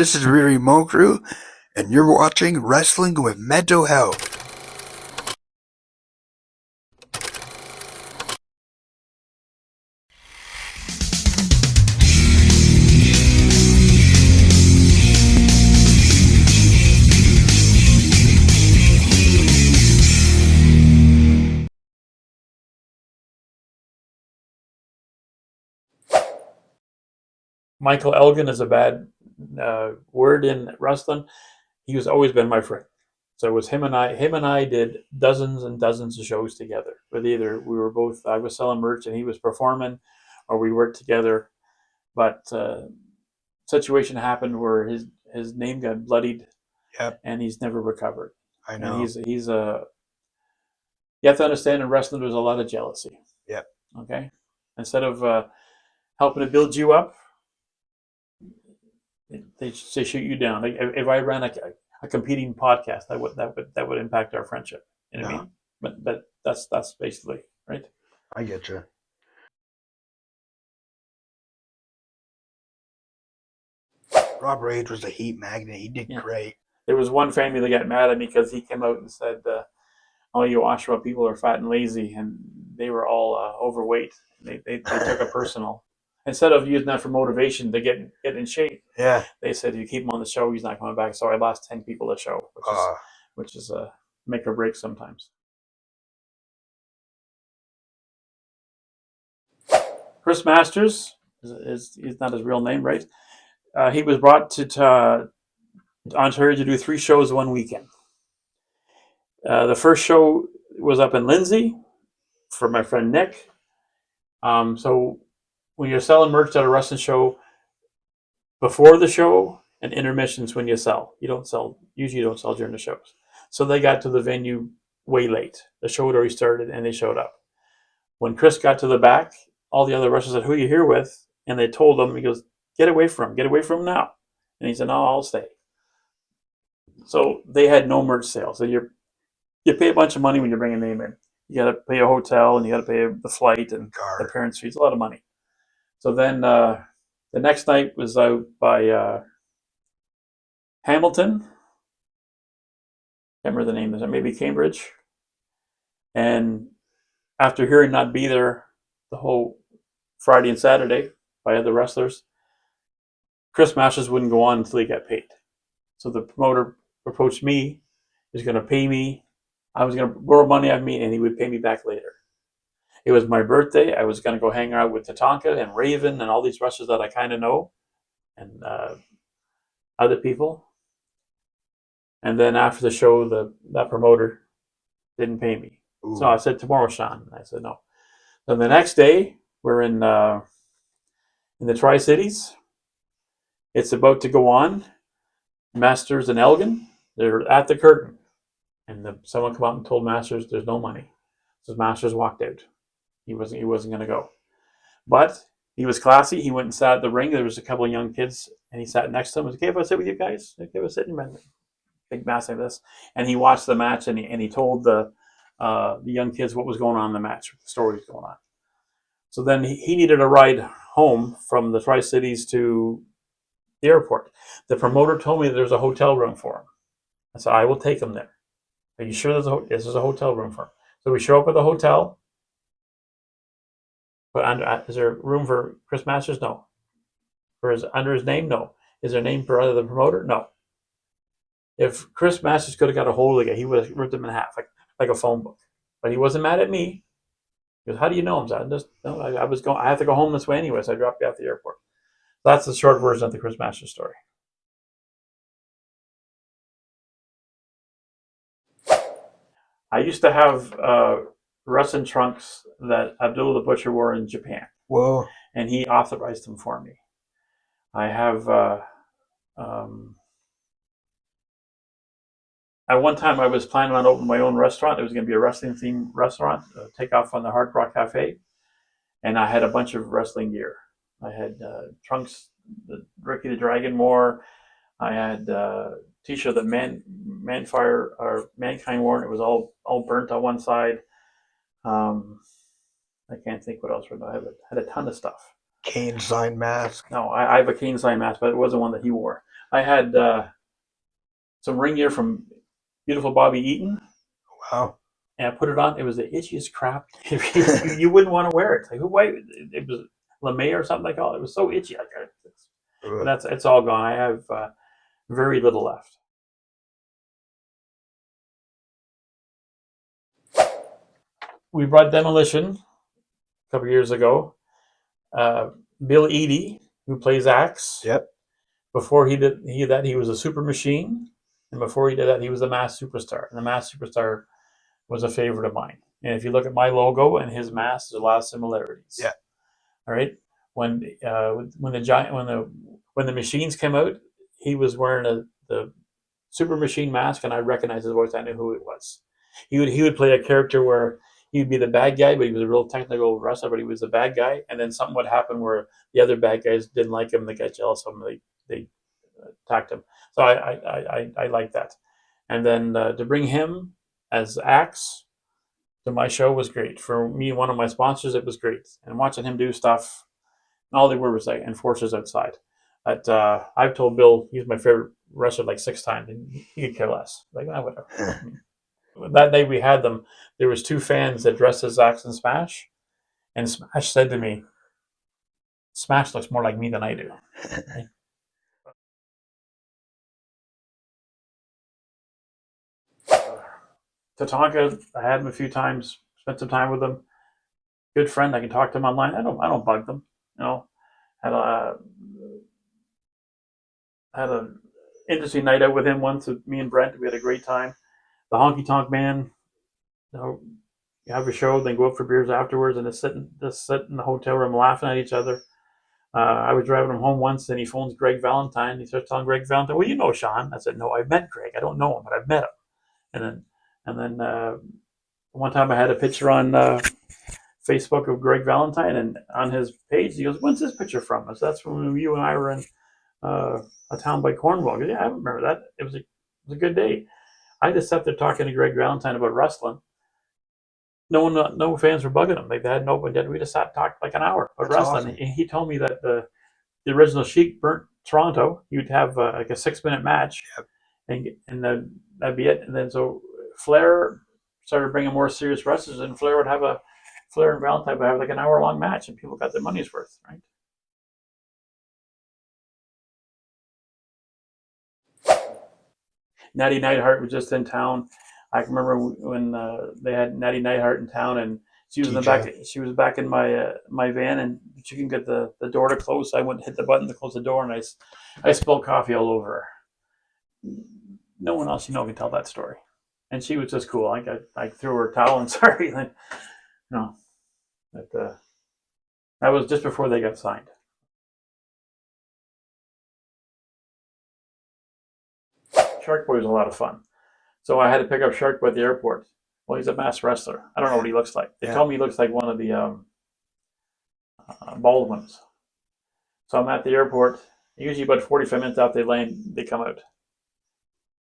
This is Riri Mokru, and you're watching Wrestling with Mental Health. Michael Elgin is a bad word in wrestling. He has always been my friend. So it was him and I. Him and I did dozens and dozens of shows together. But either we were both, I was selling merch and he was performing, or we worked together. But situation happened where his name got bloodied, Yep, and he's never recovered. I And know. he's a. You have to understand in wrestling, there's a lot of jealousy. Yep. Okay, instead of helping to build you up, they shoot you down. Like if I ran a competing podcast, that would impact our friendship. You know what I No, mean? But that's basically right. I get you. Rob Rage was a heat magnet. He did Yeah. great. There was one family that got mad at me because he came out and said, "Oh, you Oshawa people are fat and lazy," and they were all overweight. They took it personal. Instead of using that for motivation to get in shape, Yeah. they said, "You keep him on the show, he's not coming back." So I lost 10 people the show, Uh, which is a make or break sometimes. Chris Masters is not his real name, right? He was brought to Ontario to do 3 shows one weekend. The first show was up in Lindsay for my friend Nick. So when you're selling merch at a wrestling show, before the show and intermissions when you sell, usually you don't sell during the shows. So they got to the venue way late. The show had already started and they showed up. When Chris got to the back, all the other wrestlers said, "Who are you here with?" And they told him, he goes, get away from him now." And he said, "No, I'll stay." So they had no merch sales. So you pay a bunch of money when you bring a name in. You got to pay a hotel and you got to pay the flight and the Car. parents' fees. A lot of money. So then the next night was out by Hamilton. Can't remember the name of it. Maybe Cambridge. And after hearing not be there the whole Friday and Saturday by other wrestlers, Chris Masters wouldn't go on until he got paid. So the promoter approached me. He was going to pay me. I was going to borrow money off me, and he would pay me back later. It was my birthday. I was going to go hang out with Tatanka and Raven and all these wrestlers that I kind of know, and other people. And then after the show, that promoter didn't pay me. Ooh. So I said, "Tomorrow, Sean." And I said, "No." Then the next day, we're in the Tri Cities. It's about to go on. Masters and Elgin, they're at the curtain, and someone come out and told Masters there's no money. So Masters walked out. He wasn't going to go, but he was classy. He went and sat at the ring. There was a couple of young kids, and he sat next to them. He was, "Okay, if I sit with you guys, okay, if I sit in my big mass like this," and he watched the match, and he told the young kids what was going on in the match, what the story was going on. So then he needed a ride home from the Tri Cities to the airport. The promoter told me there's a hotel room for him. I said, "I will take him there." "Are you sure there's a hotel room for him?" So we show up at the hotel. But is there room for Chris Masters? No. Under his name? No. Is there a name for other the promoter? No. If Chris Masters could have got a hold of the guy, he would have ripped him in half, like a phone book. But he wasn't mad at me. He goes, "How do you know him?" I just no, I was going. I have to go home this way anyway, so I dropped you off at the airport. That's the short version of the Chris Masters story. I used to have wrestling trunks that Abdullah the Butcher wore in Japan, Whoa. and he authorized them for me. I have. Um, at one time, I was planning on opening my own restaurant. It was going to be a wrestling themed restaurant, take off on the Hard Rock Cafe, and I had a bunch of wrestling gear. I had trunks that Ricky the Dragon wore. I had T-shirt that Manfire or Mankind wore. And it was all burnt on one side. Um, I can't think what else. I had a ton of stuff. Kane signed mask. No, I have a Kane sign mask, but it wasn't one that he wore. I had some ring gear from beautiful Bobby Eaton. Wow. And I put it on. It was the itchiest crap. You wouldn't want to wear it. Like, why? It was LeMay or something like that. It was so itchy. But it's all gone. I have very little left. We brought Demolition a couple years ago. Bill Eadie, who plays Axe. Yep. Before he did that, he was a super machine, and before he did that, he was the Masked Superstar. And the Masked Superstar was a favorite of mine. And if you look at my logo and his mask, there's a lot of similarities. Yeah. All right. When the machines came out, he was wearing the super machine mask, and I recognized his voice. I knew who it was. He would play a character where he would be the bad guy, but he was a real technical wrestler, but he was the bad guy. And then something would happen where the other bad guys didn't like him. They got jealous of him. They attacked him. So I like that. And then to bring him as Axe to my show was great. For me, one of my sponsors, it was great. And watching him do stuff, and all they were was like enforcers outside. But I've told Bill he's my favorite wrestler like 6 times, and he could care less. Like, whatever. That day we had them, there was 2 fans that dressed as Axe and Smash, and Smash said to me, "Smash looks more like me than I do." Right? Tatanka, I had him a few times, spent some time with him. Good friend, I can talk to him online. I don't bug them. You know, had a had an interesting night out with him once with me and Brent. We had a great time. The Honky Tonk Man, you know, you have a show, then go out for beers afterwards, and just sit in the hotel room laughing at each other. I was driving him home once, and he phones Greg Valentine. He starts telling Greg Valentine, "Well, you know Sean." I said, "No, I've met Greg. I don't know him, but I've met him." And then one time I had a picture on Facebook of Greg Valentine, and on his page he goes, "When's this picture from?" I said, "That's from you and I were in a town by Cornwall." Goes, "Yeah, I remember that. It was a good day." I just sat there talking to Greg Valentine about wrestling. No fans were bugging him. They had no one. We just sat and talked like an hour about That's wrestling. awesome. He told me that the original Sheik burnt Toronto. You'd have like a 6 minute match, Yep. and then that'd be it. And then so Flair started bringing more serious wrestlers, and Flair and Valentine would have like an hour long match, and people got their money's worth, right? Natty Neidhart was just in town. I can remember when they had Natty Neidhart in town, and she was in the back. She was back in my van, and she couldn't get the door to close. So I went and hit the button to close the door, and I spilled coffee all over her. No one else can tell that story, and she was just cool. I threw her a towel and sorry, like, no, that was just before they got signed. Shark Boy was a lot of fun. So I had to pick up Shark Boy at the airport. Well, he's a mass wrestler. I don't know what he looks like. They told me he looks like one of the bald ones. So I'm at the airport. Usually about 45 minutes after they land, they come out.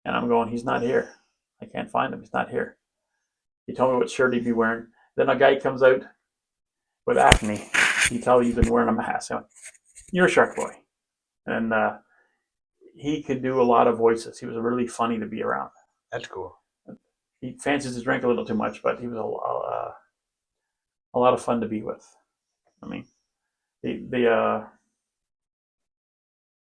And I'm going, he's not here. I can't find him. He's not here. He told me what shirt he'd be wearing. Then a guy comes out with acne. You tell he's been wearing a mask. I went, "You're Shark Boy." And he could do a lot of voices. He was really funny to be around. That's cool. He fancies his drink a little too much, but he was a lot of fun to be with. I mean, the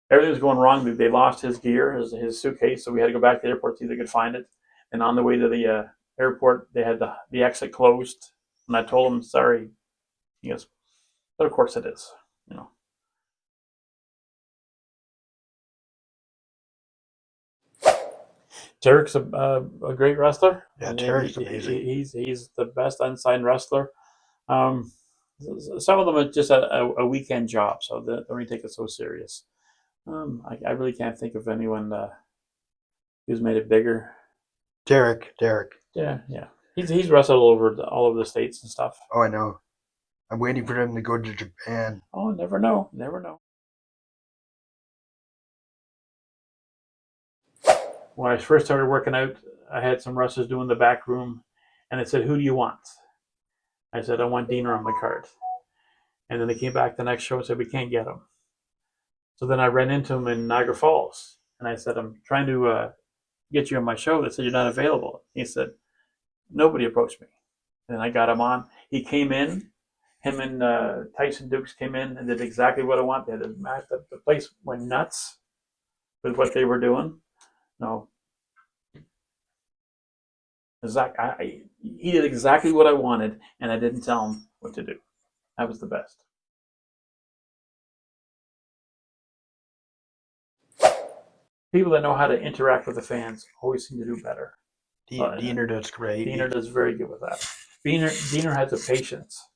everything was going wrong. They lost his gear, his suitcase, so we had to go back to the airport to see if they could find it. And on the way to the airport, they had the exit closed, and I told him, "Sorry." He goes, "But of course it is." You know. Derek's a great wrestler. Yeah, Derek's amazing. He's the best unsigned wrestler. Um, some of them are just a weekend job, so they don't really take it so serious. I really can't think of anyone who's made it bigger. Derek. Yeah. He's wrestled all over the states and stuff. Oh, I know. I'm waiting for him to go to Japan. Oh, never know. When I first started working out, I had some wrestlers doing the back room, and they said, "Who do you want?" I said, "I want Diener on the card." And then they came back the next show and said, "We can't get him." So then I ran into him in Niagara Falls, and I said, I'm trying to get you on my show. They said, you're not available. He said, nobody approached me. And I got him on. He came in. Him and Tyson Dukes came in and did exactly what I wanted. The place went nuts with what they were doing. No. He did exactly what I wanted, and I didn't tell him what to do. That was the best. People that know how to interact with the fans always seem to do better. Diener does great. Diener does very good with that. Diener has a patience.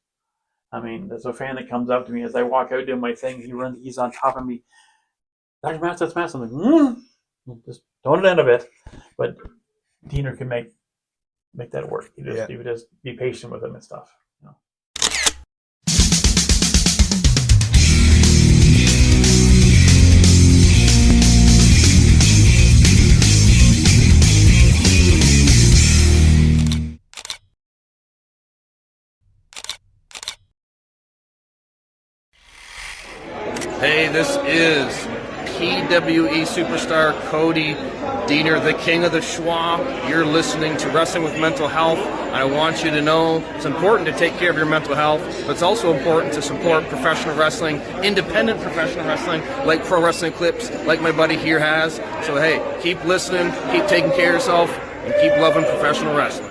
I mean, there's a fan that comes up to me as I walk out doing my thing. He's on top of me. Dr. Matz, that's Matz. I'm like, just tone it down a bit. But Diener can make that work. He would just be patient with him and stuff. You know. Hey, this is PWE superstar Cody Diener, the king of the schwa. You're listening to Wrestling with Mental Health. I want you to know it's important to take care of your mental health, but it's also important to support professional wrestling, independent professional wrestling, like Pro Wrestling Eclipse, like my buddy here has. So, hey, keep listening, keep taking care of yourself, and keep loving professional wrestling.